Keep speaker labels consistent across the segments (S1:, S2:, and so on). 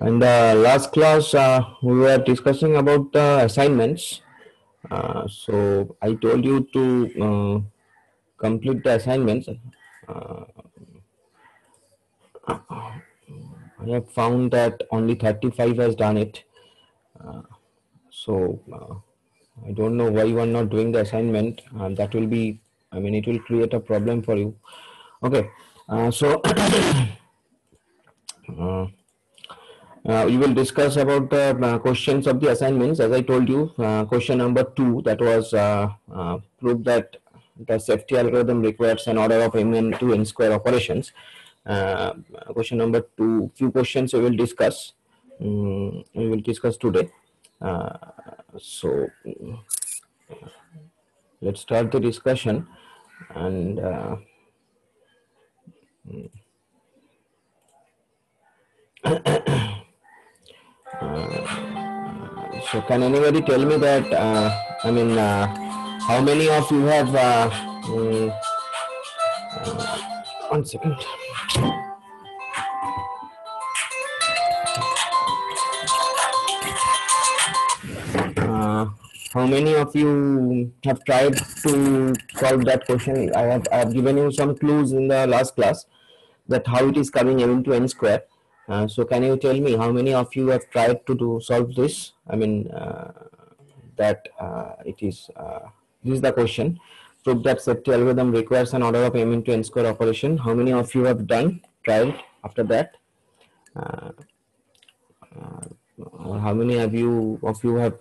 S1: In the last class, we were discussing about the assignments. So I told you to complete the assignments. I have found that only 35 has done it. So I don't know why you are not doing the assignment. That will be, I mean, it will create a problem for you. Okay. So we will discuss about the questions of the assignments. As I told you, question number 2, that was prove that the safety algorithm requires an order of m n to n square operations. Question number 2, few questions we will discuss. We will discuss today. So let's start the discussion. And so can anybody tell me that, how many of you have, one second. How many of you have tried to solve that question? I have given you some clues in the last class that how it is coming m into n square. So can you tell me how many of you have tried to solve this? I mean, that it is, this is the question. Prove that safety algorithm requires an order of m into n square operation. How many of you have tried after that? Or how many of you have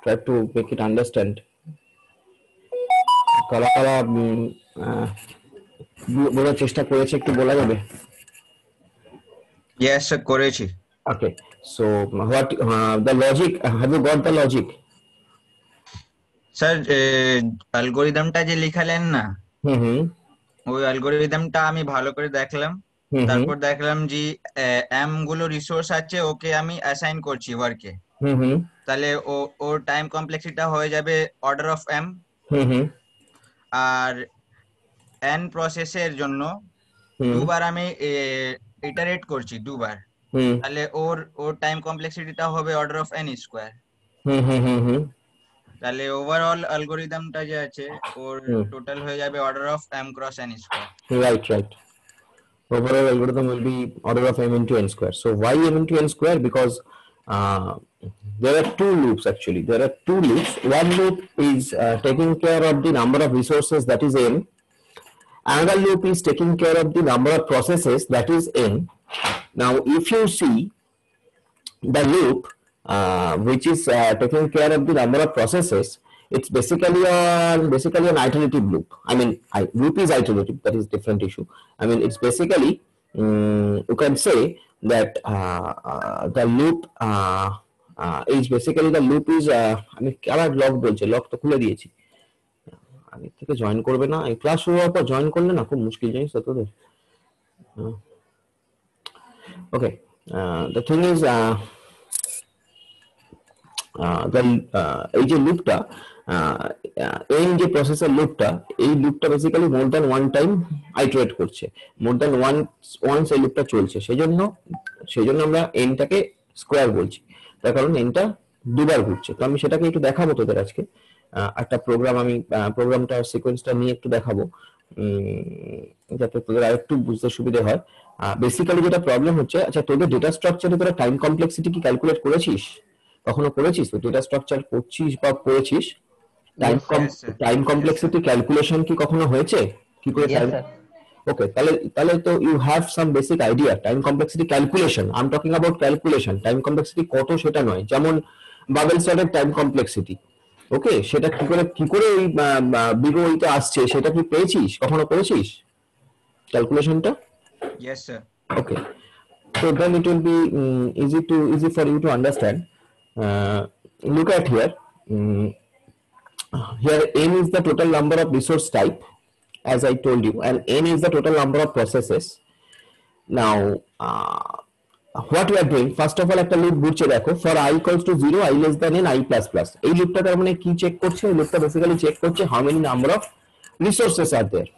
S1: tried to make it understand? কারা কারা বলার চেষ্টা করেছে একটু বলা যাবে?
S2: Yes, sir, করেছি.
S1: Okay, so what the logic, have you got the logic?
S2: Sir অ্যালগরিদমটা যে লিখালেন না, ওই অ্যালগরিদমটা আমি ভালো করে দেখলাম. তারপর দেখলাম যে এম গুলো রিসোর্স আছে, ওকে আমি অ্যাসাইন করছি ওয়ার্কে. তাহলে ওর টাইম কমপ্লেক্সিটিটা হয়ে যাবে অর্ডার অফ এম. আর এন প্রসেসের জন্য দুবার আমি ইটারেট করছি, দুবার. তাহলে ওর টাইম কমপ্লেক্সিটিটা হবে অর্ডার অফ এন স্কয়ার. তাহলে ওভারঅল অ্যালগরিদমটা যে আছে ওর টোটাল হয়ে যাবে order of m cross n square.
S1: Right. Overall algorithm will be order of m into n square. So why m into n square? Because there are two loops actually. There are two loops. One loop is taking care of the number of resources, that is n. Another loop is taking care of the number of processes, that is n. Now if you see the loop which is taking care of the number of processes, it's basically an iterative loop. I mean, loop is iterative, that is different issue. I mean, it's basically you can say that the loop is basically the loop is আমি আবার lock বলছে, lock তো খুলে দিয়েছি, আগে থেকে join করবে না, এই ক্লাস শুরু হওয়ার পর জয়েন করলে না খুব মুশকিল, জানিস তো তোদের. Okay, the thing is এই যে লুপটা, এই যে প্রসেসর লুপটা, এই লুপটা basically more than one time iterate করছে, মোর দ্যান ওয়ান্স এই লুপটা চলছে. সেই জন্য আমরা এনটাকে স্কোয়ার বলছি, তার কারণ এনটা দুবার ঘুরছে. তো আমি সেটাকে একটু দেখাবো তোদের আজকে. একটা প্রোগ্রাম, আমি প্রোগ্রামটা সিকোয়েন্সটা নিয়ে একটু দেখাবো যাতে তোদের আরেকটু বুঝতে সুবিধা হয়. বেসিক্যালি যেটা প্রবলেম হচ্ছে, আচ্ছা তোদের ডেটা স্ট্রাকচারে তোরা টাইম কমপ্লেক্সিটি কি ক্যালকুলেট করেছিস? কখনো করেছিস? তো ডেটা স্ট্রাকচার করছিস বা করেছিস, টাইম কমপ্লেক্সিটি ক্যালকুলেশন কি কখনো হয়েছে? কি করে? ওকে, তাহলে তো you have some basic idea time complexity calculation. I am talking about calculation. Time complexity কত সেটা নয়, যেমন বাবেলসের টাইম কমপ্লেক্সিটি, ওকে, সেটা কি করে ওই বিগোইতে আসছে সেটা কি পেয়েছিস? কখনো করেছিস ক্যালকুলেশনটা?
S2: Yes, sir.
S1: Okay, so then it will be easy for you to understand. Look at here. Here n is the total number of resource type, as I told you, and n is the total number of processes. Now what we are doing, first of all একটা loop ঘুরছে, দেখো, for I equals to 0, I less than n, I plus plus. এই লুপটা তার মানে কি check করছে? এই লুপটা বেসিক্যালি চেক করছে how many number of resources are there.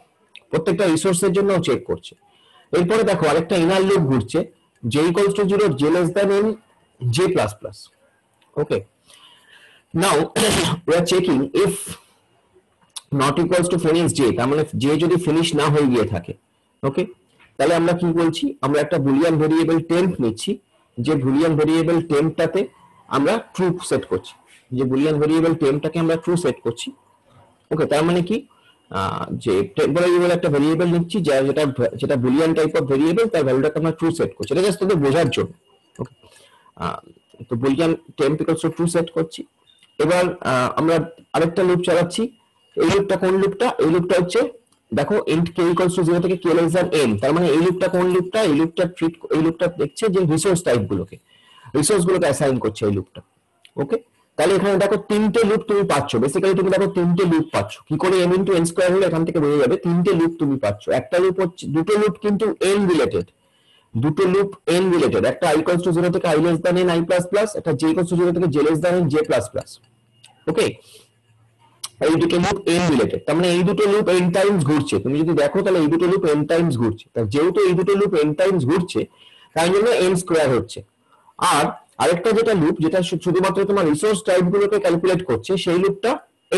S1: প্রত্যেকটা রিসোর্সের জন্য চেক করছে. এরপরে দেখো আরেকটা ইনার লুপ ঘুরছে, j equals to 0, j less than n, j plus plus. Okay, now we are checking if not equals to finish j, তার মানে j যদি ফিনিশ না হয়ে গিয়ে থাকে, ওকে, তাহলে আমরা কি বলছি, আমরা একটা বুলিয়ান ভেরিয়েবল টেম্প নিচ্ছি, যে বুলিয়ান ভেরিয়েবল টেম্পটাতে আমরা ট্রু সেট করছি, যে বুলিয়ান ভেরিয়েবল টেম্পটাকে আমরা ট্রু সেট করছি। ওকে, তার মানে কি, যে টেম্পোরারি বলে একটা ভেরিয়েবল নিচ্ছি যেটা বুলিয়ান টাইপ অফ ভেরিয়েবল, তার ভ্যালুটাকে আমরা ট্রু সেট করছি, এটা জাস্ট তোদের বোঝার জন্য। ওকে, তো boolean temp equals to true set করছি। এবার আমরা আরেকটা লুপ চালাচ্ছি। এই লুপটা কোন লুপটা, এই লুপটা হচ্ছে দেখো int k equals to 0 থেকে k less than n, তার মানে এই লুপটা কোন লুপটা, এই লুপটা দেখছে যে রিসোর্স গুলোকে অ্যাসাইন করছে এই লুপটা। ওকে, তাহলে এখানে দেখো তিনটে লুপ তুমি পাচ্ছ, বেসিক্যালি তুমি দেখো তিনটে লুপ পাচ্ছ, কি করে m into n স্কয়ার হলো এখান থেকে বেরিয়ে যাবে, তিনটে লুপ তুমি পাচ্ছ। একটা লুপ হচ্ছে, দুটো লুপ কিন্তু n রিলেটেড, একটা i equals to 0 থেকে i less than n i plus plus, একটা j equals to 0 থেকে j less than n j plus plus। ওকে, এই দুটো লুপ n রিলেটেড, তার মানে এই দুটো লুপ n টাইমস ঘুরছে, তুমি যদি দেখো তাহলে এই দুটো লুপ n টাইমস ঘুরছে, তাই যেহেতু এই দুটো লুপ n টাইমস ঘুরছে তাই জন্য n স্কয়ার হচ্ছে। আর আরেকটা যেটা লুপ, যেটা শুধুমাত্র তোমার রিসোর্স টাইপ গুলোকে ক্যালকুলেট করছে, সেই লুপটা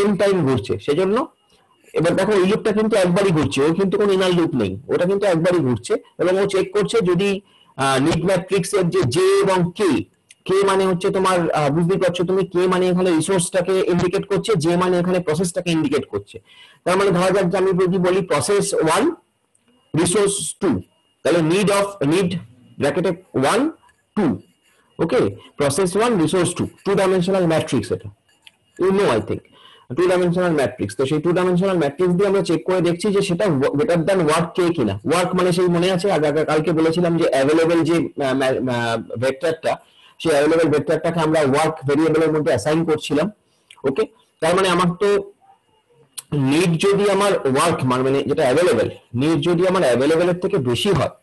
S1: n টাইম ঘুরছে, সেজন্য এবার দেখো এই লুপটা কিন্তু একবারই ঘুরছে, ওর কিন্তু কোনো ইনার লুপ নেই, ওটা কিন্তু একবারই ঘুরছে, এবং ও চেক করছে যদি নিড ম্যাট্রিক্স এর যে j এবং k, মানে হচ্ছে তোমার বুঝতেই পারছো তুমি, k মানে এখানে রিসোর্সটাকে ইন্ডিকেট করছে, j মানে এখানে প্রসেসটাকে ইন্ডিকেট করছে। তার মানে ধরা যাক যে আমি যদি বলি প্রসেস 1 রিসোর্স 2, তাহলে নিড ব্র্যাকেটে 1 2, okay, process 1 resource 2, two dimensional matrix, এটা you know I think, two dimensional matrix. তো সেই টু ডাইমেনশনাল ম্যাট্রিক্স দিয়ে আমরা চেক করে দেখছি যে সেটা গ্রেটার দ্যান ওয়ার্ক কে কিনা। ওয়ার্ক মানে সেই মনে আছে কালকে বলেছিলাম যে অ্যাভেলেবল যে ভেক্টরটা, সেই অ্যাভেলেবল ভেক্টরটাকে আমরা ওয়ার্ক ভেরিয়েবলের মধ্যে অ্যাসাইন করছিলাম। ওকে, তার মানে আমার তো নিড যদি আমার ওয়ার্ক মানে যেটা অ্যাভেলেবল, নিড যদি আমার অ্যাভেলেবলের থেকে বেশি হয়,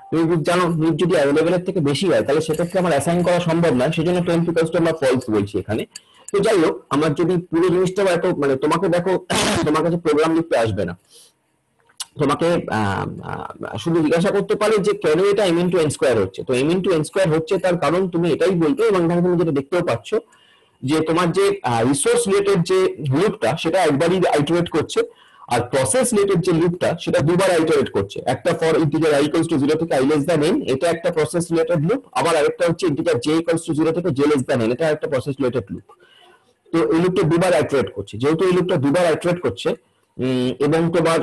S1: তুমি জানো নিড যদি অ্যাভেলেবলের থেকে বেশি হয় তাহলে সেটাকে আমার অ্যাসাইন করা সম্ভব নয়, সেজন্য টেম্প ইকুয়ালস টু আমরা ফলস বলছি এখানে। তো যাই হোক, আমার যদি পুরো জিনিসটা এত মানে তোমাকে দেখো তোমার কাছে প্রোগ্রাম লিখতে আসবে না, তোমাকে শুধু জিজ্ঞাসা করতে পারে যে কেন এটা m into n স্কয়ার হচ্ছে। তো m into n স্কয়ার হচ্ছে তার কারণ তুমি এটাই বলবে, এবং এখানে তুমি যেটা দেখতেও পাচ্ছ যে তোমার যে রিসোর্স রিলেটেড যে লুপটা সেটা একবারই আইটারেট করছে, আর প্রসেস রিলেটেড যে লুপটা সেটা দুবার আইটারেট করছে। একটা for integer i equals to 0 থেকে i less than n, এটা একটা প্রসেস রিলেটেড লুপ, আবার আরেকটা হচ্ছে ইন্টিজার j equals to 0 থেকে j less than n, এটা একটা প্রসেস রিলেটেড লুপ। তো এই লুপটা দুবার আইটারেট করছে, যেহেতু এই লুপটা দুবার আইটারেট করছে এবং তোমার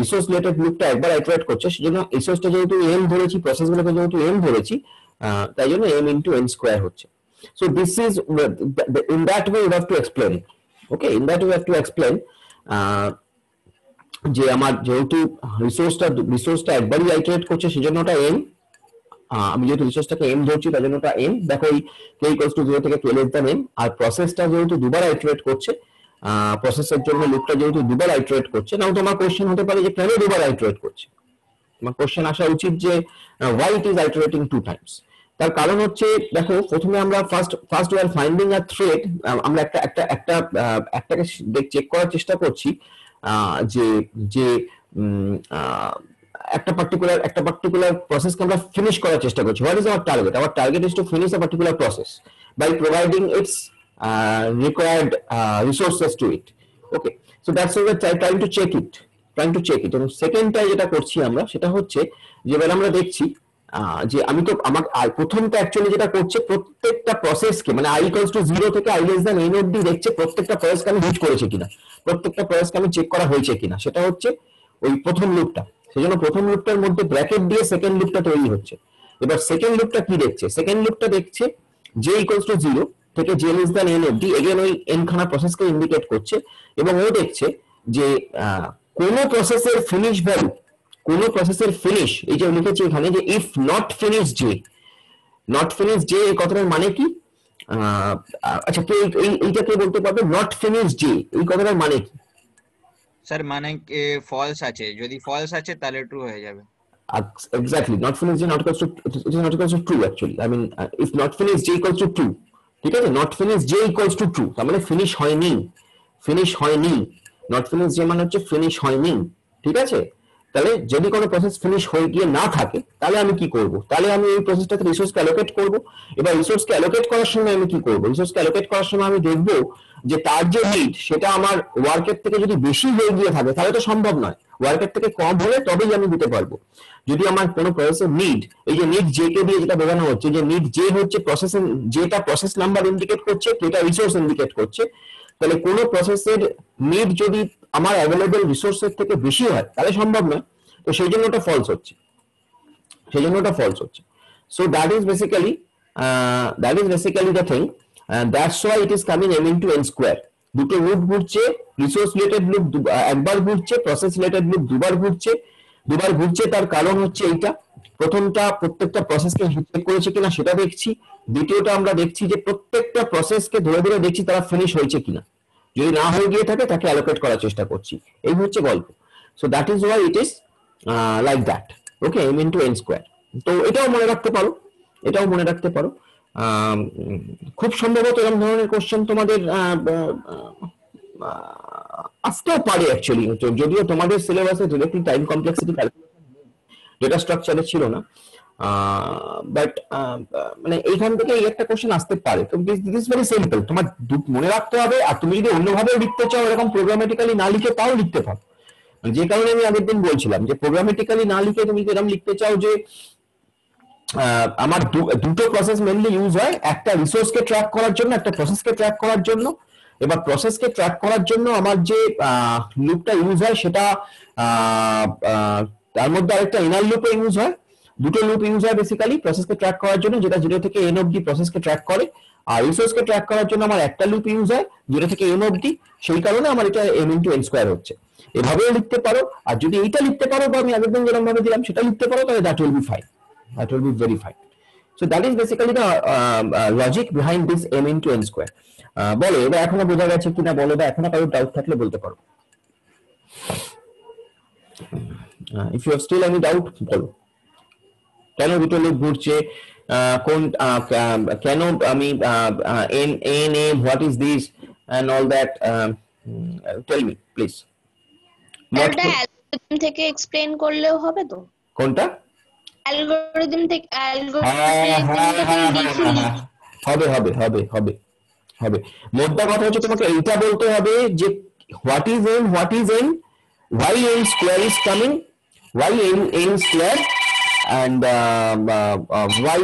S1: রিসোর্স রিলেটেড লুপটা একবার আইটারেট করছে, সেজন্য রিসোর্সটা যেহেতু m ধরেছি, প্রসেসগুলোকে যেহেতু m ধরেছি, তাই জন্য m into n স্কয়ার হচ্ছে। So this is in that way you have to explain it. Okay, in that way you have to explain যে আমার যেহেতু রিসোর্সটা একবারই আইটারেট করছে সেজন্য ওটা n, আমি যেহেতু রিসোর্সটাকে m ধরছি তার জন্য ওটা n, দেখো এই k equals to 0 থেকে k less than n, আর প্রসেসটা যেহেতু দুবার আইটারেট করছে, প্রসেসের জন্য লুপটা যেহেতু দুবার আইটারেট করছে, নাও তোমার কোশ্চেন হতে পারে যে কেন দুবার আইটারেট করছে, তোমার কোশ্চেন আসা উচিত যে why it is iterating two times। তার কারণ হচ্ছে দেখো প্রথমে আমরা first we are finding a thread, আমরা একটাকে চেক করার চেষ্টা করছি যে যে একটা পার্টিকুলার প্রসেসকে আমরা ফিনিশ করার চেষ্টা করছি। What is our target is to finish a particular process by providing its required resources to it. Okay, so that's why we're trying to check it, এবং সেকেন্ডটা যেটা করছি আমরা সেটা হচ্ছে যে এবার আমরা দেখছি যে আমি তো আমার প্রথমটা অ্যাকচুয়ালি যেটা করছে প্রত্যেকটা প্রসেসকে মানে i equals to 0 থেকে i less than n অবধি দেখছে প্রত্যেকটা প্রসেসকে আমি হিট করেছে কিনা, প্রত্যেকটা প্রসেসকে আমি চেক করা হয়েছে কিনা, সেটা হচ্ছে ওই প্রথম লুপটা। সেজন্য প্রথম লুপটার মধ্যে ব্র্যাকেট দিয়ে সেকেন্ড লুপটা তৈরি হচ্ছে। এবার সেকেন্ড লুপটা কি দেখছে, সেকেন্ড লুপটা দেখছে j equals to 0 থেকে j less than n অবধি, এগেন ওই n খানা প্রসেসকে ইন্ডিকেট করছে, এবং ও দেখছে যে কোন প্রসেসের ফিনিশ ভ্যালু, কোন প্রসেসের ফিনিশ, এই যে লিখেছি এখানে যে ইফ নট ফিনিশ j, এই কথাটার মানে কি, আচ্ছা কে এইটা কে বলতে পারবে, নট ফিনিশ j এই কথাটার মানে কি?
S2: স্যার মানে ফলস আছে, যদি ফলস আছে তাহলে ট্রু হয়ে যাবে।
S1: Exactly, not finished j not equals to true actually. I mean if not finished j equals to true, ঠিক আছে, not finished j equals to true, তার মানে ফিনিশ হয়নি, নট ফিনিশ j মানে হচ্ছে ফিনিশ হয়নি, ঠিক আছে। তাহলে যদি কোনো প্রসেস ফিনিশ হয়ে গিয়ে না থাকে তাহলে আমি কি করব, তাহলে আমি এই প্রসেসটাতে রিসোর্সকে অ্যালোকেট করব। এবার রিসোর্সকে অ্যালোকেট করার সময় আমি কি করব, রিসোর্সকে অ্যালোকেট করার সময় আমি দেখব যে তার যে নিড সেটা আমার ওয়ার্কের থেকে যদি বেশি হয়ে গিয়ে থাকে তাহলে তো সম্ভব নয়, ওয়ার্কের থেকে কম হলে তবেই আমি দিতে পারবো। যদি আমার কোনো প্রসেসের নিড, এই যে নিড জে কে দিয়ে যেটা বোঝানো হচ্ছে যে নিড জে হচ্ছে প্রসেসের, যেটা প্রসেস নাম্বার ইন্ডিকেট করছে, যেটা রিসোর্স ইন্ডিকেট করছে, তাহলে কোনো প্রসেসের নিড যদি আমার অ্যাভেলেবল রিসোর্সের থেকে বেশি হয় তাহলে সম্ভব নয়, তো সেই জন্য ওটা ফলস হচ্ছে, সেই জন্য ওটা ফলস হচ্ছে। So that is basically the thing, that's why it is coming m into n square. দুটো লুপ ঘুরছে, রিসোর্স রিলেটেড লুপ একবার ঘুরছে, প্রসেস রিলেটেড লুপ দুবার ঘুরছে। দুবার ঘুরছে তার কারণ হচ্ছে এইটা, প্রথমটা প্রত্যেকটা প্রসেসকে চেক করেছে কিনা সেটা দেখছি, দ্বিতীয়টা আমরা দেখছি যে প্রত্যেকটা প্রসেসকে ধরে ধরে দেখছি তারা ফিনিশ হয়েছে কিনা, যদি না হয়ে গিয়ে থাকে তাকে অ্যালোকেট করার চেষ্টা করছি, এই হচ্ছে গল্প। So that is why it is like that. Okay, m into n square. তো এটাও মনে রাখতে পারো, এটাও মনে রাখতে পারো। খুব সম্ভবত এরকম ধরনের কোশ্চেন তোমাদের আসতেও পারে অ্যাকচুয়ালি, যদিও তোমাদের সিলেবাসে directly time complexity calculation data স্ট্রাকচারে ছিল না, বাট মানে এইখান থেকে এই একটা কোশ্চেন আসতে পারে। তো দিস ইজ ভেরি সিম্পল, তোমার মনে রাখতে হবে। আর তুমি যদি অন্যভাবে লিখতে চাও, এরকম প্রোগ্রামেটিক্যালি না লিখে তাও লিখতে পারো, যে কারণে আমি আগের দিন বলছিলাম যে প্রোগ্রামেটিক্যালি না লিখে তুমি এরকম লিখতে চাও যে আমার দুটো প্রসেস মেনলি ইউজ হয়, একটা রিসোর্সকে ট্র্যাক করার জন্য, একটা প্রসেসকে ট্র্যাক করার জন্য। এবার প্রসেসকে ট্র্যাক করার জন্য আমার যে লুপটা ইউজ হয় সেটা তার মধ্যে আরেকটা ইনার লুপে ইউজ হয়, দুটো লুপ ইউজ হয় বেসিক্যালি প্রসেসকে ট্র্যাক করার জন্য, যেটা 0 থেকে n অবধি প্রসেসকে ট্র্যাক করে। আর রিসোর্সকে ট্র্যাক করার জন্য আমার একটা লুপ ইউজ হয় 0 থেকে n অবধি, সেই কারণে আমার এটা m ইনটু n স্কয়ার হচ্ছে। এভাবেও লিখতে পারো, আর যদি এইটা লিখতে পারো বা আমি আগের দিন যেরকম ভাবে দিলাম সেটা লিখতে পারো, তাহলে that will be fine, that will be very fine. So that is basically the logic behind this m into n square. বলো এবার এখনো বোঝা গেছে কিনা বলো, বা এখনো কারো ডাউট থাকলে বলতে পারো। if you have still any doubt বলো, কেন দুটো লুপ ঘুরছে, কোন কেন আমি n a what is this and all that, tell me please.
S3: এটা অ্যালগরিদম থেকে এক্সপ্লেইন করলেও হবে তো?
S1: কোনটা?
S3: অ্যালগরিদম থেকে
S1: হবে হবে হবে হবে হবে। মোদ্দা কথা হচ্ছে তোমাকে এইটা বলতে হবে যে what is n, what is n, why n square is coming, why n square and why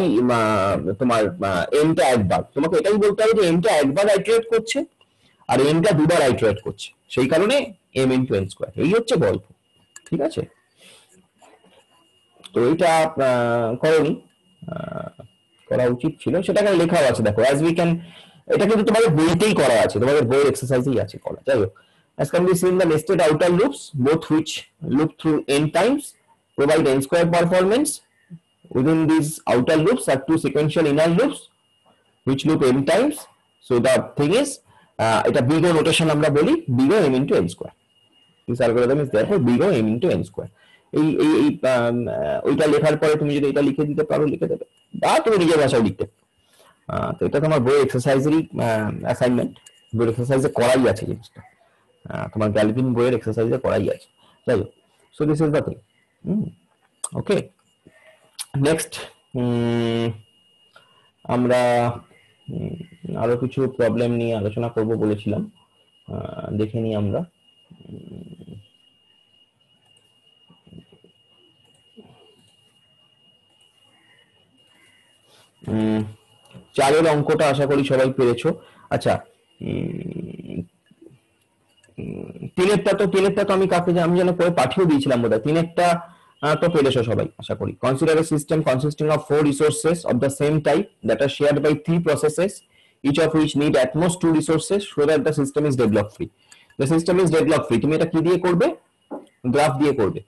S1: তোমার n টা একবার, তোমাকে এটাই বলতে হবে যে n টা একবার আইটারেট করছে আর n টা দুবার আইটারেট করছে, সেই কারণে m into n square। এই হচ্ছে গল্প, ঠিক আছে? তো এটা করনি, করা উচিত ছিল, সেটাকে লেখাও আছে দেখো, অ্যাজ উই ক্যান, এটা কিন্তু তোমাদের বইতেই করা আছে, তোমাদের বইয়ের এক্সারসাইজেই আছে করা। যাই হোক, as can be seen the nested outer loops both which loop through n times provide n square performance. Within these outer loops are two sequential inner loops which loop n times. So the thing is এটা big O notation আমরা বলি, big O m into n square. This algorithm is therefore big O m into n square. এই ওইটা লেখার পরে তুমি যদি এটা লিখে দিতে পারো লিখে দেবে, বা তুমি নিজের ভাষায় লিখতে। তো এটা তোমার বই এক্সারসাইজেরই অ্যাসাইনমেন্ট, বই এক্সারসাইজে করাই আছে জিনিসটা, তোমার গ্যালভিন বইয়ের এক্সারসাইজে করাই আছে। যাই হোক, so this is the thing. Okay, next আমরা আরো কিছু প্রবলেম নিয়ে আলোচনা করব বলেছিলাম, দেখে নিই আমরা। চারের অঙ্কটা আশা করি সবাই পেরেছো। আচ্ছা, তিনেরটা তো আমি কাকে আমি যেন করে পাঠিয়ে দিয়েছিলাম বোধহয়, তিনেরটা তো পেরেছো সবাই আশা করি। Consider a system consisting of 4 resources of the same type that are shared by 3 processes, each of which need at most 2 resources so that the system is deadlock free. The system is deadlock free. তুমি এটা কি দিয়ে করবে? Graph দিয়ে করবে।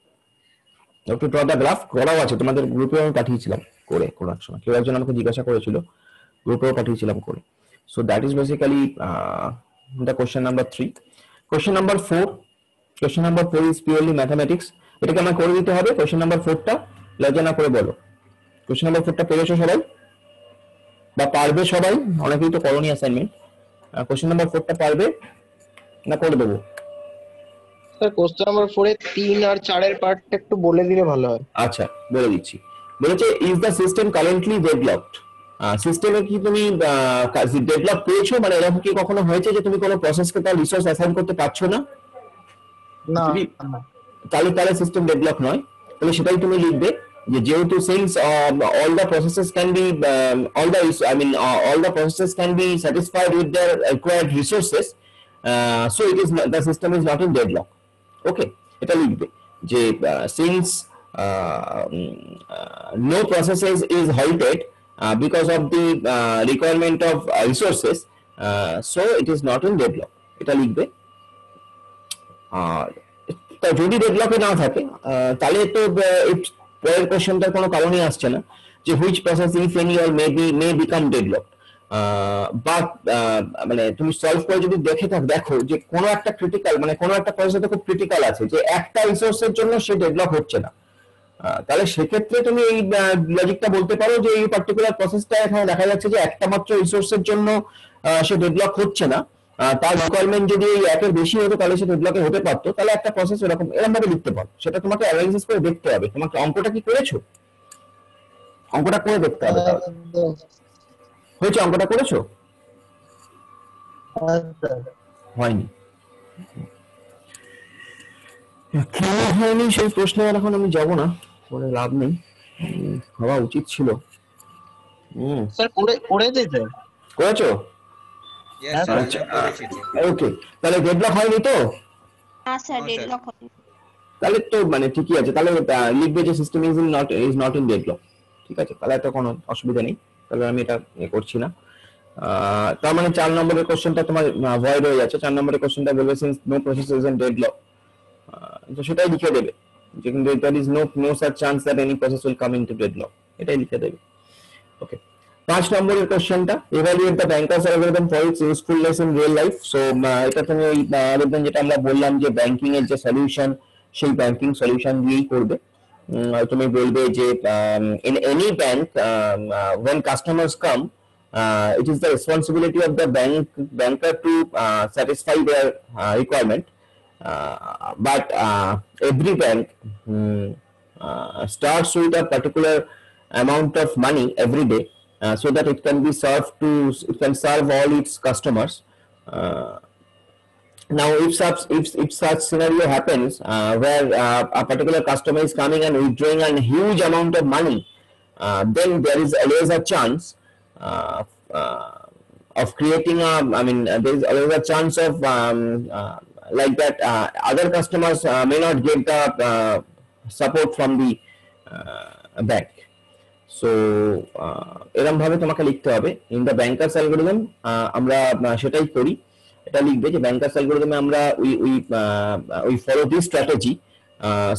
S1: একটু draw the graph করাও আছে তোমাদের গ্রুপে, আমি পাঠিয়েছিলাম করে করার সময়, কেউ একজন আমাকে জিজ্ঞাসা করেছিল, গ্রুপেও পাঠিয়েছিলাম করে। So that is basically the question number 3। Question number 4, question number 4 is purely mathematics. এটাকে আমার করে দিতে হবে। কোশ্চেন নাম্বার 4টা লজ্জা না করে বলো, কোশ্চেন নাম্বার 4টা পেরেছো সবাই বা পারবে সবাই? অনেকেই তো করনি অ্যাসাইনমেন্ট। কোশ্চেন নাম্বার 4টা পারবে না করে দেবো?
S4: স্যার কোশ্চেন নাম্বার 4 এর 3 আর 4 এর পার্টটা একটু বলে দিলে ভালো হয়।
S1: আচ্ছা, বলে দিচ্ছি। বলেছে ইজ দ্য সিস্টেম কারেন্টলি ডেডলকড। সিস্টেমে কি তুমি ডেডলক পেয়েছো, মানে এরকম কি কখনো হয়েছে যে তুমি কোনো প্রসেসকে তার রিসোর্স অ্যাসাইন করতে পারছো না?
S4: না
S1: যদি তাহলে তাহলে সিস্টেম ডেডলক নয়। তাহলে সেটাই তুমি লিখবে যে যেহেতু since all the processes can be all the all the processes can be satisfied with their required resources, so it is the system is not in deadlock. Okay, এটা লিখবে যে since no process is halted because of the requirement of resources, so it is not in deadlock, এটা লিখবে। আর তা যদি ডেডলকে না থাকে তাহলে তো পরের কোশ্চেনটার কোনো কারণই আসছে না যে which process if any or may become deadlock. But মানে তুমি সলভ করে যদি দেখো যে কোনো একটা ক্রিটিক্যাল, মানে কোনো একটা প্রসেস খুব ক্রিটিক্যাল আছে যে একটা রিসোর্সের জন্য সে ডেডলক হচ্ছে না, তাহলে সেক্ষেত্রে তুমি এই লজিকটা বলতে পারো যে এই পার্টিকুলার প্রসেসটা এখানে দেখা যাচ্ছে যে একটা মাত্র রিসোর্সের জন্য সে ডেডলক হচ্ছে না, তার রিকোয়ারমেন্ট যদি একের বেশি হতো তাহলে সে ডেডলকে হতে পারতো, তাহলে একটা প্রসেস এরকম ভাবে লিখতে পারো। সেটা তোমাকে অ্যানালাইসিস করে দেখতে হবে। তোমাকে অঙ্কটা কি করেছো? অঙ্কটা করে দেখতে হবে। হয়েছে? অঙ্কটা করেছো? হয়নি? কেন হয়নি সেই প্রশ্ন এখন আমি যাব না, করে লাভ নেই, হওয়া উচিত ছিল।
S4: স্যার করেছে স্যার।
S1: করেছো?
S2: Yes, sir, আমি করেছি।
S1: ওকে, তাহলে ডেডলক হয়নি তো?
S3: না স্যার, ডেডলক হয়নি।
S1: তাহলে তো মানে ঠিকই আছে। তাহলে লিখবে যে system is not in deadlock. ঠিক আছে, তাহলে তো কোনো অসুবিধা নেই। তাহলে আমি এটা করছি না। তার মানে 4 নম্বরের কোশ্চেনটা তোমার ভয়েড হয়ে যাচ্ছে। 4 নম্বরের কোশ্চেনটা বলবে since no process is in deadlock, তো সেটাই লিখে দেবে যে কিন্তু there is no such chance that any process will come into deadlock, এটাই লিখে দেবে। ওকে, 5 নম্বরের কোশ্চেনটা evaluate the bankers algorithm for its usefulness in real life। So এটা তুমি ওই algorithm যেটা আমরা বললাম যে ব্যাংকিং এর যে সলিউশন, সেই ব্যাংকিং সলিউশন দিয়েই করবে। তুমি বলবে যে in any bank when customers come it is the responsibility of the banker to satisfy their requirement, but every bank starts with a particular amount of money every day so that it can serve all its customers. Now if such scenario happens where a particular customer is coming and withdrawing a huge amount of money, then there is always a chance of creating there is always a chance of like that other customers may not get the support from the bank. So এরকম ভাবে তোমাকে লিখতে হবে in the bankers algorithm. আমরা সেটাই করি, এটা লিখবে যে ব্যাংকার্স অ্যালগরিদমে আমরা we follow this strategy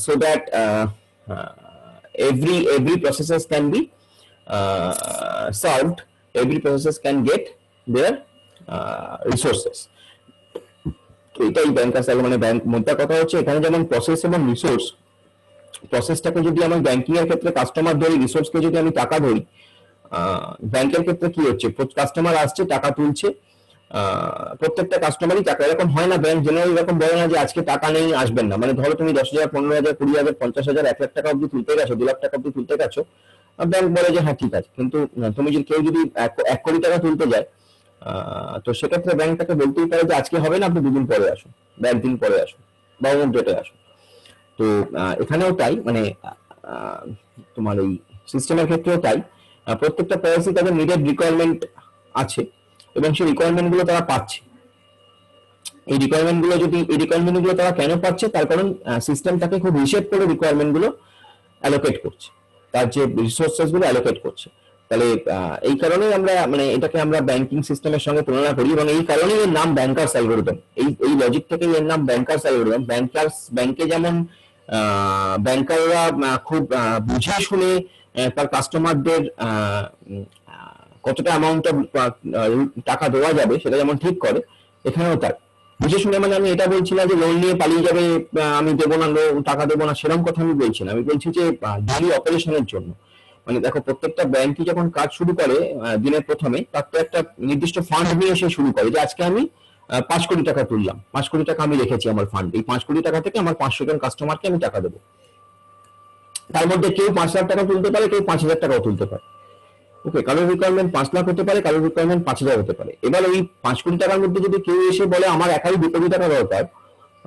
S1: so that every processes can be solved, every processes can get their resources। তো এটাই ব্যাংকার্স মানে ব্যাংক মোদ্দা কথা হচ্ছে এখানে যেমন প্রসেস এবং রিসোর্স, প্রসেসটাকে যদি আমার ব্যাংকিং এর ক্ষেত্রে কাস্টমার ধরি, রিসোর্সকে যদি আমি টাকা ধরি, ব্যাংকের ক্ষেত্রে কি হচ্ছে কাস্টমার আসছে টাকা তুলছে, প্রত্যেকটা কাস্টমারই টাকা, এরকম হয় না ব্যাংক জেনারেলি এরকম বলে না যে আজকে টাকা নেই আসবেন না। মানে ধরো তুমি 10,000 15,000 20,000 50,000 1 লাখ টাকা অব্দি তুলতে গেছো, 2 লাখ টাকা অব্দি তুলতে গেছো, ব্যাংক বলে যে হ্যাঁ ঠিক আছে। কিন্তু তুমি যদি কেউ যদি 1 কোটি টাকা তুলতে যায় তো সেক্ষেত্রে ব্যাংক তাকে বলতেই পারে যে আজকে হবে না, আপনি 2 দিন পরে আসুন বা 1 দিন পরে আসুন বা অমুক ডেটে আসুন। তো এখানেও তাই, মানে তোমার এই সিস্টেমের ক্ষেত্রেও তাই, প্রত্যেকটা পলিসি তাদের নিডেড রিকোয়ারমেন্ট আছে এবং সেই রিকোয়ারমেন্ট গুলো তারা পাচ্ছে। এই রিকোয়ারমেন্ট গুলো তারা কেন পাচ্ছে, তার কারণ সিস্টেম তাকে খুব হিসেব করে রিকোয়ারমেন্ট গুলো অ্যালোকেট করছে, তার যে রিসোর্সেস গুলো অ্যালোকেট করছে। তাহলে এই কারণেই আমরা মানে এটাকে আমরা ব্যাংকিং সিস্টেমের সঙ্গে তুলনা করি এবং এই কারণেই এর নাম ব্যাংকার্স অ্যালগরিদম। এই লজিক থেকেই এর নাম ব্যাংকার্স অ্যালগরিদম। ব্যাংকে যেমন ব্যাংকাররা খুব বুঝে শুনে তার কাস্টমারদের কতটা অ্যামাউন্ট অফ টাকা দেওয়া যাবে সেটা যেমন ঠিক করে, এখানেও তাই বুঝে শুনে। মানে আমি এটা বলছি না যে লোন নিয়ে পালিয়ে যাবে, আমি দেবো না, টাকা দেবো না, সেরকম কথা আমি বলছি না। আমি বলছি যে ডেইলি অপারেশনের জন্য, মানে দেখো প্রত্যেকটা ব্যাংকই যখন কাজ শুরু করে দিনের প্রথমে, তার তো একটা নির্দিষ্ট ফান্ড নিয়ে এসে শুরু করে যে আজকে আমি 5 কোটি টাকা তুললাম, 5 কোটি টাকা আমি রেখেছি আমার ফান্ড, এই 5 কোটি টাকা থেকে আমার 500 জন কাস্টমারকে আমি টাকা দেবো। তার মধ্যে কেউ 5 লাখ টাকা তুলতে পারে, কেউ 5,000 টাকাও তুলতে পারে। ওকে, কারোর রিকোয়ারমেন্ট 5 লাখ হতে পারে, কারোর রিকোয়ারমেন্ট 5,000 হতে পারে। এবার ওই 5 কোটি টাকার মধ্যে যদি কেউ এসে বলে আমার একাই 2 কোটি টাকা দরকার,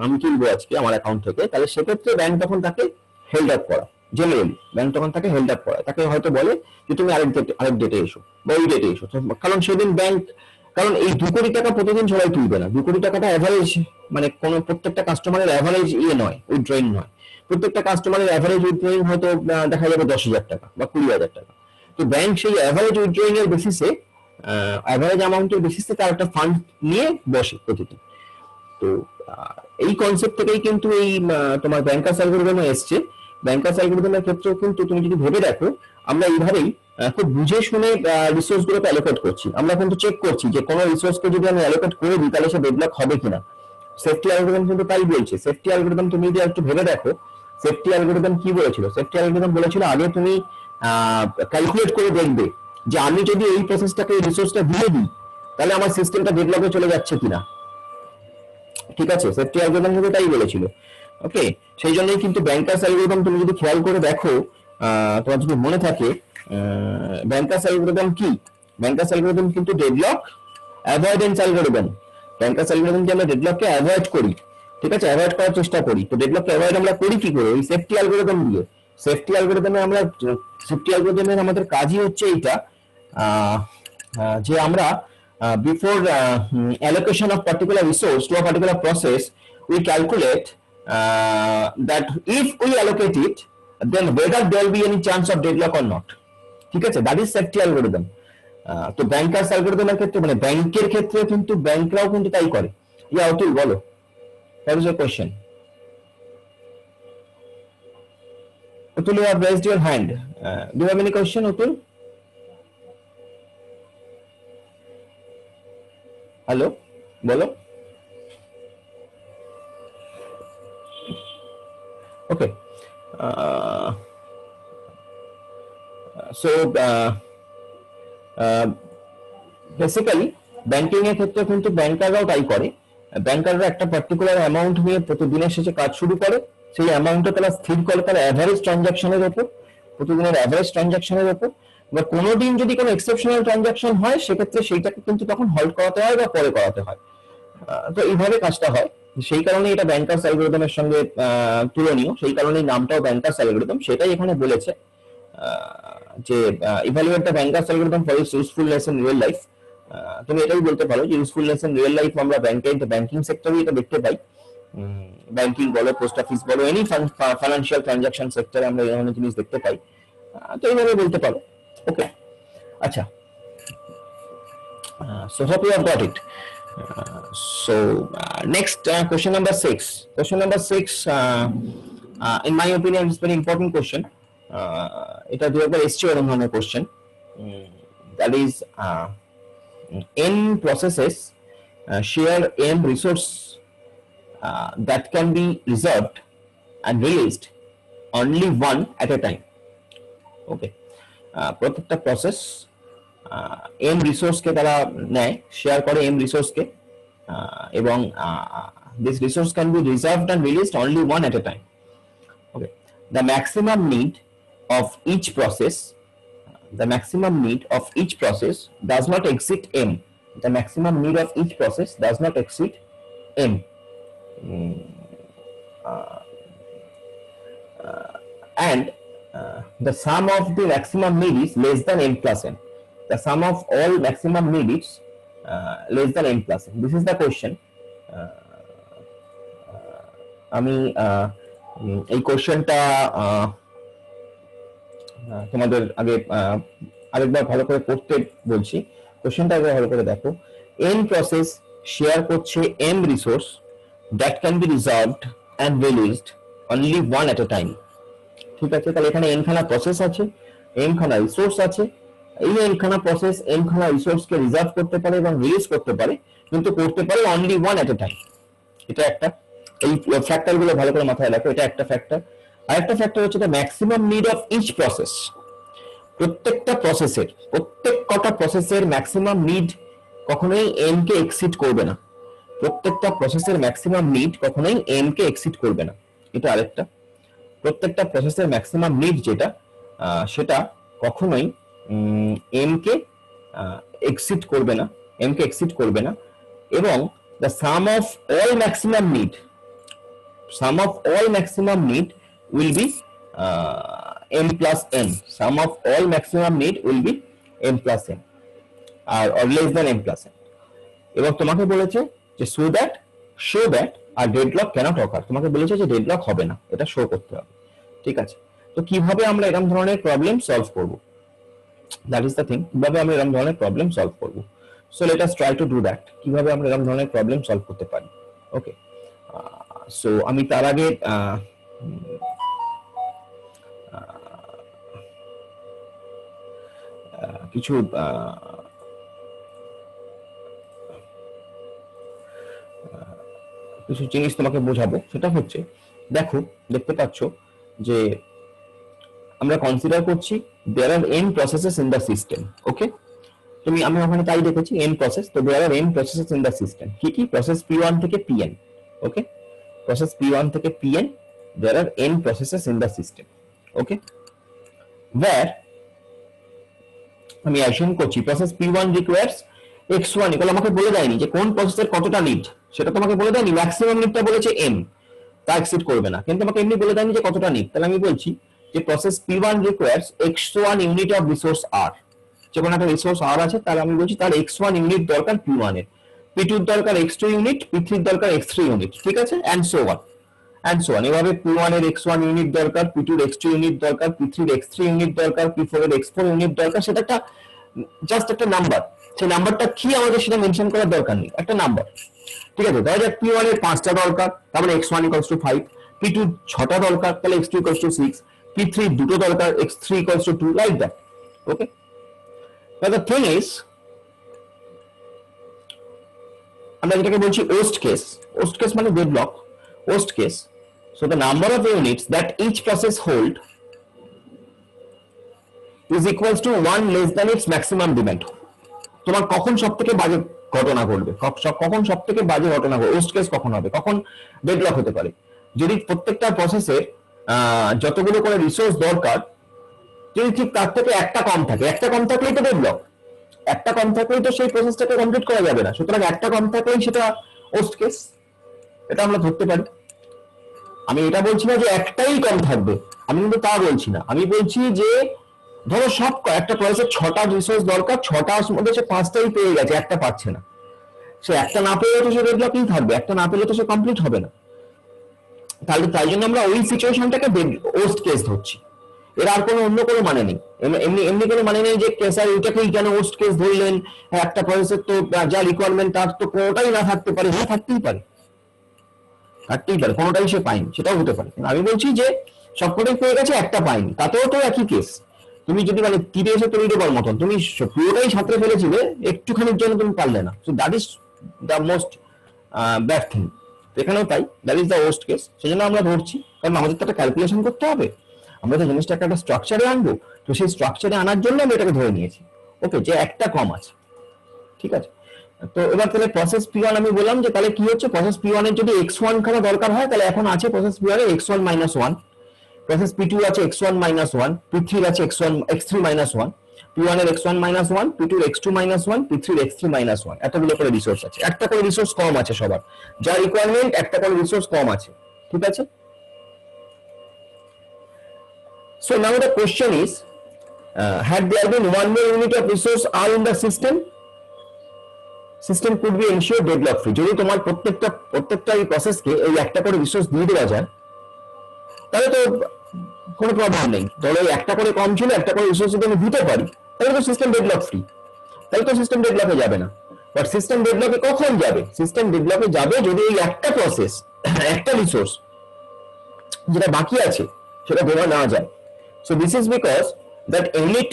S1: আমি তুলবো আজকে আমার অ্যাকাউন্ট থেকে, তাহলে সেক্ষেত্রে ব্যাংক তখন তাকে হেল্ড আপ করা, জেনারেলি ব্যাংক তখন তাকে হেল্ড আপ করা, তাকে হয়তো বলে যে তুমি আরেক ডেটে এসো বা ওই ডেটে এসো। কারণ সেদিন ব্যাংক, কারণ এই 2 কোটি টাকা প্রতিদিন সবাই তুলবে না, 2 কোটি টাকাটা অ্যাভারেজ, মানে কোন প্রত্যেকটা কাস্টমারের অ্যাভারেজ নয়, উইথড্রয়িং নয়। প্রত্যেকটা কাস্টমারের অ্যাভারেজ উইথড্রয়িং হয়তো দেখা যাবে 10,000 টাকা বা 20,000 টাকা। তো ব্যাংক সেই অ্যাভারেজ উইথড্রয়িং এর বেসিসে, অ্যাভারেজ অ্যামাউন্টের বেসিসে তার একটা ফান্ড নিয়ে বসে প্রতিদিন। তো এই কনসেপ্ট থেকেই কিন্তু এই তোমার ব্যাংকার্স অ্যালগরিদম এসছে। ব্যাংকার্স অ্যালগরিদমের ক্ষেত্রেও কিন্তু তুমি যদি ভেবে দেখো, আমরা এইভাবেই খুব বুঝে শুনে রিসোর্স গুলোকে অ্যালোকেট করছি। আমরা কিন্তু চেক করছি যে কোনো রিসোর্সকে যদি আমি অ্যালোকেট করে দিই তাহলে সে ডেভেলপ হবে কিনা। সেফটি অ্যালগরিদম কিন্তু তাই বলছে। সেফটি অ্যালগরিদম তুমি যদি একটু ভেবে দেখো, সেফটি অ্যালগরিদম কি বলেছিল? সেফটি অ্যালগরিদম বলেছিল আগে তুমি ক্যালকুলেট করে দেখবে যে আমি যদি এই প্রসেসটাকে, এই রিসোর্সটা দিয়ে দিই তাহলে আমার সিস্টেমটা ডেভেলপে চলে যাচ্ছে কিনা। ঠিক আছে, সেফটি অ্যালগরিদম কিন্তু তাই বলেছিল। ওকে, সেই জন্যই কিন্তু ব্যাংকার্স অ্যালগরিদম তুমি যদি খেয়াল করে দেখো, তোমার যদি মনে থাকে, ব্যাংকার্স অ্যালগরিদম কি? ব্যাংকার্স অ্যালগরিদম কিন্তু deadlock avoidance algorithm. Bankers algorithm যে আমরা ডেডলককে অ্যাভয়েড করি, ঠিক আছে, অ্যাভয়েড করার চেষ্টা করি। তো ডেডলককে অ্যাভয়েড আমরা করি কি করে? ওই সেফটি অ্যালগরিদম দিয়ে। সেফটি অ্যালগরিদমের আমাদের কাজই হচ্ছে এইটা, যে আমরা before allocation of particular resource to a particular process, we calculate that if we allocate it, then whether there will be any chance of deadlock or not. ঠিক আছে, that is safety algorithm. তো bankers অ্যালগরিদমের ক্ষেত্রে, মানে ব্যাংকের ক্ষেত্রে কিন্তু ব্যাংকরাও কিন্তু তাই করে। অতুল বলো, what is your question? Atul, you have raised your hand. Do you have any question, Atul? Hello, বলো। ওকে, সো বেসিক্যালি ব্যাংকিং এর ক্ষেত্রে কিন্তু ব্যাংকাররাও তাই করে। ব্যাংকাররা একটা পার্টিকুলার অ্যামাউন্ট নিয়ে প্রতিদিনের শেষে কাজ শুরু করে, সেই অ্যামাউন্টটা তারা স্থির করে তার অ্যাভারেজ ট্রানজাকশনের উপর, প্রতিদিনের অ্যাভারেজ ট্রানজাকশনের উপর। বা কোনোদিন যদি কোনো এক্সেপশনাল ট্রানজাকশন হয় সেক্ষেত্রে সেইটাকে কিন্তু তখন হল্ট করাতে হয় বা পরে করাতে হয়। তো এইভাবে কাজটা হয়। সেই কারণে এটা ব্যাংকার্স অ্যালগরিদমের সঙ্গে তুলনীয়, সেই কারণে নামটাও ব্যাংকার্স অ্যালগরিদম। সেটাই এখানে বলেছে যে evaluate the bankers algorithm for its usefulness in real life. তুমি এটাই বলতে পারো যে ইউজফুলনেস ইন রিয়েল লাইফ আমরা ব্যাংকিং সেক্টরে এটা দেখতে পাই। ব্যাংকিং বলো, পোস্ট অফিস বলো, এনি ফাইন্যান্সিয়াল ট্রানজাকশন সেক্টরে আমরা এই ধরনের জিনিস দেখতে পাই। তো এইভাবে বলতে পারো। ওকে, আচ্ছা, so hope you have got it. So next, question number 6. Question number 6, in my opinion, is very important question. এটা দুইবার এসছে এরকম ধরনের question, that is n processes share m resource that can be reserved and released only one at a time. Okay, প্রত্যেকটা process M রিসোর্সকে তারা নেয়, share করে এম রিসোর্সকে, এবং this resource can be reserved and released only one at a time. Okay, the maximum need of each process, the maximum need of each process does not exceed m. The maximum need of each process does not exceed m. And the sum of the maximum need is less than m plus n. The sum of all maximum need is less than m plus n. This is the question. আমি এই কোশ্চেনটা তোমাদের আগে আরেকবার ভালো করে পড়তে বলছি। কোশ্চেনটা আগে ভালো করে দেখো। n প্রসেস শেয়ার করছে m resource that can be reserved and released only one at a time. ঠিক আছে, তাহলে এখানে n খানা প্রসেস আছে, m খানা রিসোর্স আছে। এই n খানা প্রসেস m খানা রিসোর্সকে রিজার্ভ করতে পারে এবং রিলিজ করতে পারে, কিন্তু করতে পারে only one at a time. এটা একটা, এই ফ্যাক্টর গুলো ভালো করে মাথায় রাখো, এটা একটা ফ্যাক্টর। আরেকটা ফ্যাক্টর হচ্ছে the maximum need of each process. প্রত্যেকটা প্রসেসের, প্রত্যেক কটা প্রসেসের ম্যাক্সিমাম নিড কখনোই n কে এক্সিড করবে না। প্রত্যেকটা প্রসেসের ম্যাক্সিমাম নিড কখনোই এম কে এক্সিড করবে না, এটা আরেকটা। প্রত্যেকটা প্রসেসের ম্যাক্সিমাম নিড যেটা সেটা কখনোই এম কে এক্সিড করবে না, এম কে এক্সিড করবে না। এবং the sum of all maximum need will be m plus n. Sum of all maximum need will be m plus n or less than m plus n. এবং তোমাকে বলেছে যে show that a deadlock cannot occur, তোমাকে বলেছে যে deadlock হবে না, এটা শো করতে হবে। ঠিক আছে, তো কিভাবে আমরা এরকম ধরনের প্রবলেম সলভ করব, দ্যাট ইজ দ্য থিং, কিভাবে আমরা এরকম ধরনের প্রবলেম সলভ করব। So let us try to do that, কিভাবে আমরা এরকম ধরনের প্রবলেম সলভ করতে পারি। ওকে, সো আমি তার আগে কিছু কিছু জিনিস তোমাকে বোঝাবো। সেটা হচ্ছে, দেখো দেখতে পাচ্ছ যে আমরা কনসিডার করছি there are n processes in the system. Okay, আমি ওখানে তাই দেখেছি n প্রসেস, তো there are n processes in the system. কি কি? প্রসেস p1 থেকে pn। ওকে, প্রসেস p1 থেকে pn, there are n processes in the system. Okay, where আমি অ্যাজিউম করছি process p1 requires x1 equal, আমাকে বলে দেয়নি যে কোন প্রসেসের কতটা নিড, সেটা তোমাকে বলে দেয়নি। ম্যাক্সিমাম নিডটা বলেছে m, তা এক্সিড করবে না, কিন্তু আমাকে এমনি বলে দেয়নি যে কতটা নিড। তাহলে আমি বলছি যে process p1 requires x1 unit of resource r, যে কোনো একটা রিসোর্স r আছে, তাহলে আমি বলছি তার x1 ইউনিট দরকার p1 এর, p2 এর দরকার x2 ইউনিট, p3 এর দরকার x3 ইউনিট। ঠিক আছে, এন্ড সো অন। এভাবে p1 এর x1 ইউনিট দরকার, p2 এর x2 ইউনিট দরকার, p3 এর x3 ইউনিট দরকার, p4 এর x4 ইউনিট দরকার। সেটা একটা জাস্ট একটা নাম্বার, সেই নাম্বারটা কি আমাদের সেটা মেনশন করার দরকার নেই, একটা নাম্বার। ঠিক আছে, ধরা যাক p1 এর 5টা দরকার, তাহলে x1 = 5, p2 6টা দরকার, তাহলে x2 = 6, p3 দুটো দরকার, x3 = 2, like that. Okay, now the thing is, আমরা যেটাকে বলছি ওস্ট কেস মানে deadlock, worst case. So the number of units that each process hold is equals to 1 less than its maximum demand. তোমার কখন সবথেকে বাজে ঘটনা ঘটবে, কখন সবথেকে বাজে ঘটনা ঘটবে, ওস্ট কেস কখন হবে, কখন ডেডলক হতে পারে? যদি প্রত্যেকটা প্রসেসের যতগুলো করে রিসোর্স দরকার, যদি ঠিক তার থেকে একটা কম থাকে, একটা কম থাকলেই তো ডেডলক, একটা কম থাকলেই তো সেই প্রসেসটাকে কমপ্লিট করা যাবে না। সুতরাং একটা কম থাকলেই সেটা ওস্ট কেস, এটা আমরা ধরতে পারি। আমি এটা বলছি না যে একটাই কম থাকবে, আমি কিন্তু তা বলছি না। আমি বলছি যে ধরো সব একটা প্রসেসের 6টা রিসোর্স দরকার, 6টার মধ্যে সে 5টাই পেয়ে গেছে, একটা পাচ্ছে না, সে একটা না পেলে তো সে ডেডলকই থাকবে, একটা না পেলে তো সে কমপ্লিট হবে না। তাহলে তাই জন্য আমরা ওই সিচুয়েশনটাকে ওস্ট কেস ধরছি, এর আর কোনো অন্য কোনো মানে নেই। এমনি কোনো মানে নেই যে স্যার এটাকেই কেন ওস্ট কেস ধরলেন, একটা প্রসেসের তো যা রিকোয়ারমেন্ট তার তো কোনোটাই না থাকতে পারে। হ্যাঁ, থাকতেই পারে, কোনোটাই সে পায়নি, সেটাও হতে পারে। আমি বলছি যে সবকটাই পেয়ে গেছে, একটা পায়নি, তাতেও তো একই কেস। তুমি যদি মানে তীরে এসে তৈরি দেবার মতন তুমি পুরোটাই সাঁতরে ফেলেছিলে, একটুখানির জন্য তুমি পারলে না, so that is the most bad thing. এখানেও তাই, that is the worst case. সেজন্য আমরা ধরছি, কারণ আমাদের তো একটা ক্যালকুলেশন করতে হবে, আমরা তো জিনিসটাকে একটা স্ট্রাকচারে আনবো, তো সেই স্ট্রাকচারে আনার জন্য আমি এটাকে ধরে নিয়েছি। ওকে, যে একটা কম আছে। ঠিক আছে, তো এবার তাহলে প্রসেস p1 আমি বললাম যে তাহলে কি হচ্ছে, প্রসেস p1 এর যদি x1 খানা দরকার হয়, তাহলে এখন আছে প্রসেস p1 এর x1 - 1, প্রসেস p2 আছে x1 - 1, p3 আছে x3 - 1, p1 এর x1 - 1, p2 এর x2 - 1, p3 এর x3 - 1, এতগুলো করে রিসোর্স আছে, একটা করে রিসোর্স কম আছে সবার, যা রিকোয়ারমেন্ট একটা করে রিসোর্স কম আছে। ঠিক আছে, so now the question is, had there been one more unit of resource R in the system could be ensured deadlock free. যদি তোমার প্রত্যেকটা এই প্রসেসকে এই একটা করে রিসোর্স দিয়ে দেওয়া যায়, তাহলে তো কোনো প্রবলেম নেই। ধরো একটা করে কম ছিল, একটা করে রিসোর্স যদি আমি দিতে পারি, তাহলে তো সিস্টেম ডেডলক ফ্রি, তাহলে তো সিস্টেম ডেডলকে যাবে না। বাট সিস্টেম ডেডলকে কখন যাবে? সিস্টেম ডেডলকে যাবে যদি এই একটা প্রসেস, একটা রিসোর্স যেটা বাকি আছে সেটা দেওয়া না যায়। So this is because that unit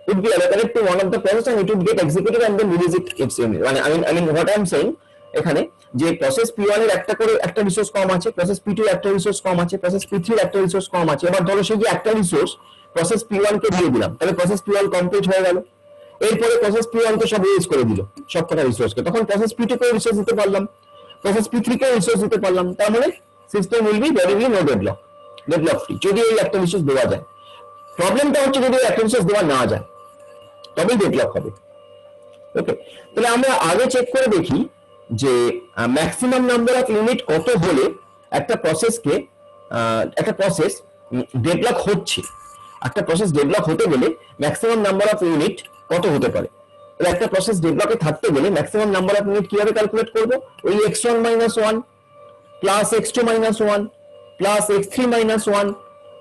S1: would be allocated to one of the process and it would get executed and then release it its unit. I mean what I am saying এখানে যে process p1 এর একটা করে একটা resource কম আছে, process p2 এর একটা resource কম আছে, প্রসেস p3 এর একটা রিসোর্স কম আছে। এবার ধরো সেই যে একটা রিসোর্স প্রসেস p1 কে দিয়ে দিলাম, তাহলে প্রসেস p1 কমপ্লিট হয়ে গেল। এরপরে প্রসেস p1 কে সব ইউজ করে দিল সবকটা রিসোর্সকে, তখন প্রসেস p2 কে রিসোর্স দিতে পারলাম। প্রসেস P3 কে রিসোর্স দিতে পারলাম, তার মানে system will be very no deadlock free, যদি এই একটা রিসোর্স দেওয়া যায়। প্রবলেমটা হচ্ছে যদি একটা রিসোর্স দেওয়া না যায় তবেই ডেডলক হবে। ওকে, তাহলে আমরা আগে চেক করে দেখি যে ম্যাক্সিমাম নাম্বার অফ ইউনিট কত হলে একটা প্রসেসকে একটা প্রসেস ডেডলক হচ্ছে। একটা প্রসেস ডেডলক হতে গেলে ম্যাক্সিমাম নাম্বার অফ ইউনিট কত হতে পারে। তাহলে একটা প্রসেস ডেডলকে থাকতে গেলে ম্যাক্সিমাম নাম্বার অফ ইউনিট কিভাবে ক্যালকুলেট করব? ওই x1 - 1 plus x2 - 1 plus x3 - 1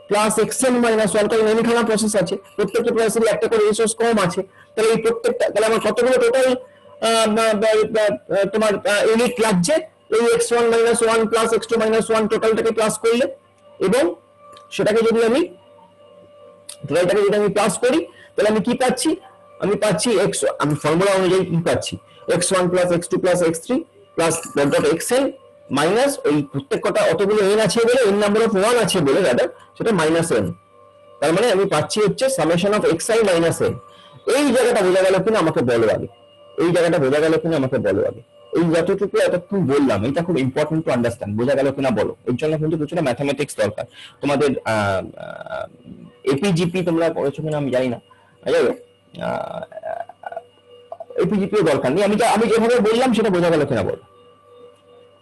S1: plus xn - 1, কারণ এখানে প্রসেস আছে, প্রত্যেকটা প্রসেসের একটা করে রিসোর্স কম আছে। তাহলে এই প্রত্যেকটা, তাহলে আমার কতগুলো টোটাল তোমার ইউনিট লাগছে? এই x1 - 1 প্লাস x2 - 1 টোটালটাকে প্লাস করলে, এবং সেটাকে যদি আমি প্লাস করি তাহলে আমি কি পাচ্ছি? আমি পাচ্ছি আমি ফর্মুলা অনুযায়ী কি পাচ্ছি? x1 plus x2 plus x3 plus dot xn minus এই প্রত্যেকটা অতগুলো n আছে বলে, n নাম্বার অফ 1 আছে বলে রাদার সেটা মাইনাস n। তার মানে আমি পাচ্ছি হচ্ছে summation of xi minus n। এই জায়গাটা বোঝা গেল কিনা আমাকে বলো আগে, এই জায়গাটা বোঝা গেল কিনা আমাকে বলো আগে। এই যতটুকু এতক্ষণ বললাম এটা খুব ইম্পর্টেন্ট টু আন্ডারস্ট্যান্ড, বোঝা গেল কিনা বলো। এর জন্য কিন্তু কিছুটা ম্যাথমেটিক্স দরকার। তোমাদের এপিজিপি তোমরা পড়েছো কিনা আমি জানি না, এপিজিপিও দরকার নেই। আমি যেভাবে বললাম সেটা বোঝা গেল কিনা বলো,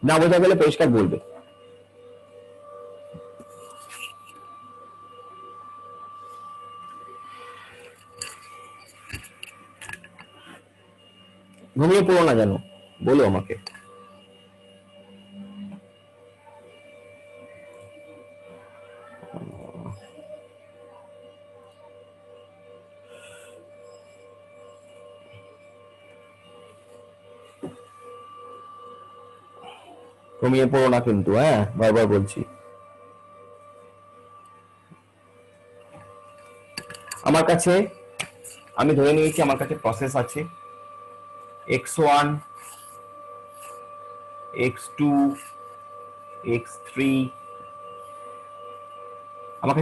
S1: না বোঝা গেলে পরিষ্কার বলবে। ঘুমিয়ে পড়ো না জানো, বলো আমাকে। ঘুমিয়ে পড়ো না কিন্তু, হ্যাঁ বারবার বলছি। আমার কাছে, আমি ধরে নিয়েছি আমার কাছে প্রসেস আছে x1 x2 x3, আমার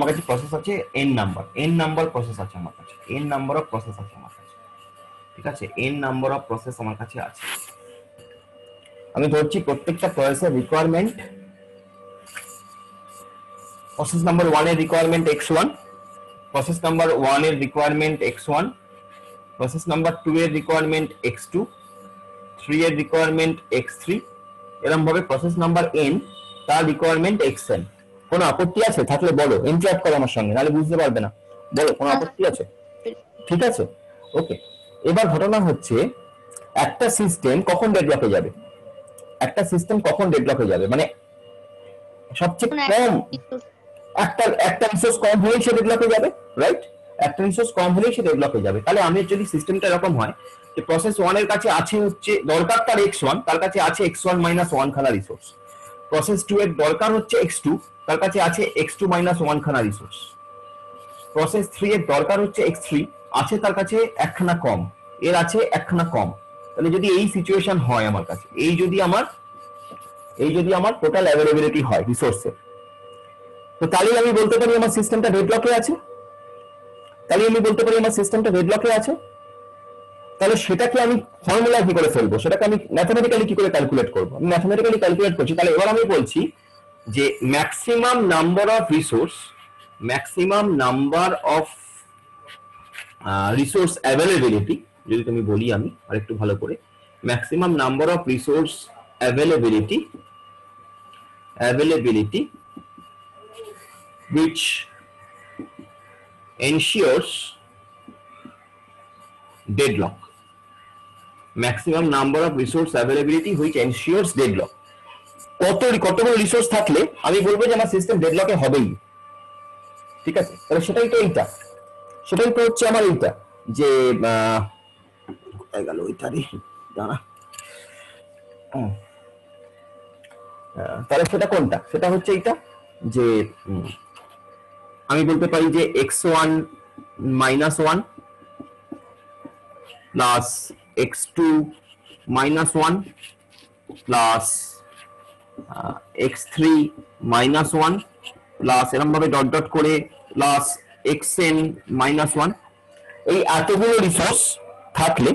S1: কাছে প্রসেস আছে n নাম্বার প্রসেস আছে আমার কাছে, n নাম্বার অফ প্রসেস আছে আমার কাছে, ঠিক আছে, n নাম্বার অফ প্রসেস আমার কাছে আছে। আমি ধরছি প্রত্যেকটা প্রসেসের রিকোয়ারমেন্ট, প্রসেস নাম্বার 1 এর রিকোয়ারমেন্ট x1, প্রসেস নাম্বার 1 এর রিকোয়ারমেন্ট x1, প্রসেস নাম্বার 2 এর রিকোয়ারমেন্ট x2, 3 এর রিকোয়ারমেন্ট x3, এরকম ভাবে প্রসেস নাম্বার n তার রিকোয়ারমেন্ট xn। কোনো আপত্তি আছে? থাকলে বলো, ইন্টারাক্ট করো আমার সঙ্গে, নাহলে বুঝতে পারবে না। বলো কোনো আপত্তি আছে? ঠিক আছে, ওকে। এবার ঘটনা হচ্ছে একটা সিস্টেম কখন ডেডলকে যাবে, একটা সিস্টেম কখন ডেডলকে যাবে, মানে সবচেয়ে কম একটা রিসোর্স কম হলেই সে ডেডলকে যাবে, রাইট? একটা রিসোর্স কম হলেই সে ডেডলকে যাবে। তাহলে আমি যদি সিস্টেমটা এরকম হয় যে প্রসেস 1 এর কাছে আছে হচ্ছে দরকার তার x1, তার কাছে আছে x1 - 1 খানা রিসোর্স, প্রসেস 2 এর দরকার হচ্ছে x2, তার কাছে আছে x2 - 1 খানা রিসোর্স, প্রসেস 3 এর দরকার হচ্ছে x3, আছে তার কাছে একখানা কম, এর আছে একখানা কম। তাহলে যদি এই সিচুয়েশন হয় আমার কাছে, এই যদি আমার টোটাল অ্যাভেলেবিলিটি হয় রিসোর্সের, তো তাহলে আমি বলতে পারি আমার সিস্টেমটা ডেডলকে আছে, তাহলে সেটাকে আমি ফর্মুলা কি করে ফেলবো, সেটাকে আমি ম্যাথমেটিক্যালি কি করে ক্যালকুলেট করবো? আমি ম্যাথমেটিক্যালি ক্যালকুলেট করছি। তাহলে এবার আমি বলছি যে maximum number of resource availability, যদি তুমি বলি আমি আরেকটু ভালো করে, maximum number of resource availability which ensures deadlock, maximum number of resource availability which ensures deadlock। কতগুলো রিসোর্স থাকলে আমি বলবো যে আমার সিস্টেম ডেডলকে হবেই, ঠিক আছে? তাহলে সেটাই তো হচ্ছে আমার এইটা, যে গেল ওইটারই দাঁড়া, তাহলে সেটা কোনটা? সেটা হচ্ছে এইটা, যে আমি বলতে পারি যে x1 - 1 plus x2 - 1 plus x3 - 1 plus এরকম ভাবে ডট ডট করে প্লাস xn - 1। এই এতগুলো রিসোর্স থাকলে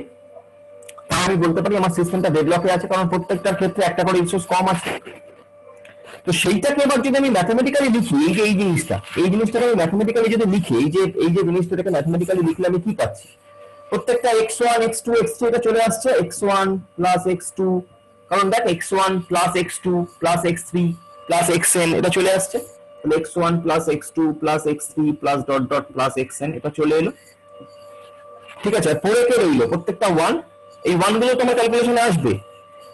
S1: তার আমি বলতে পারি আমার সিস্টেমটা ডেডলকে আছে, কারণ প্রত্যেকটার ক্ষেত্রে একটা করে রিসোর্স কম আছে। তো সেইটাকে এবার যদি আমি ম্যাথমেটিক্যালি লিখি, এই জিনিসটাকে আমি ম্যাথমেটিক্যালি যদি লিখি, এই যে জিনিসটাকে ম্যাথমেটিক্যালি লিখলে আমি কি পাচ্ছি, প্রত্যেকটা x1 x2 x3 এটা চলে আসছে x1 প্লাস x2, কারণ দেখ x1 plus x2 plus x3 plus xn এটা চলে আসছে, তাহলে x1 plus x2 plus x3 plus dot dot plus xn এটা চলে এলো। ঠিক আছে, আর পরে কে রইলো, প্রত্যেকটা 1, এই 1 গুলো তোমার ক্যালকুলেশনে আসবে।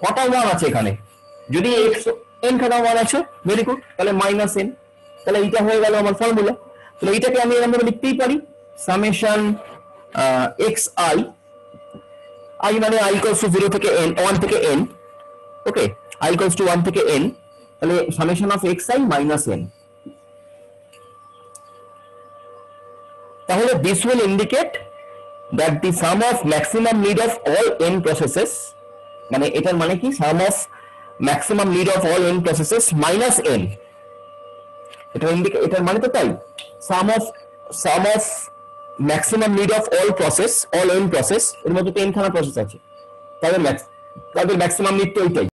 S1: কটা 1 আছে এখানে, যদি n খানা 1 আছে, ভেরি গুড, তাহলে মাইনাস n, তাহলে এইটা হয়ে গেল আমার ফর্মুলা। তাহলে এইটাকে আমি এরকম ভাবে লিখতেই পারি, সামেশন xi, i মানে i equals to 0 থেকে n, 1 থেকে n, okay, i equals to 1 থেকে n, তাহলে summation of xi minus n। তাহলে this will indicate that the sum of maximum need of all n processes, মানে এটার মানে কি, sum of maximum need of all n processes minus n, এটার মানে তো তাই, sum of maximum need of all n process, এর মধ্যে তো n খানা প্রসেস আছে, তাদের ম্যাক্সিমাম নিড তো ওইটাই।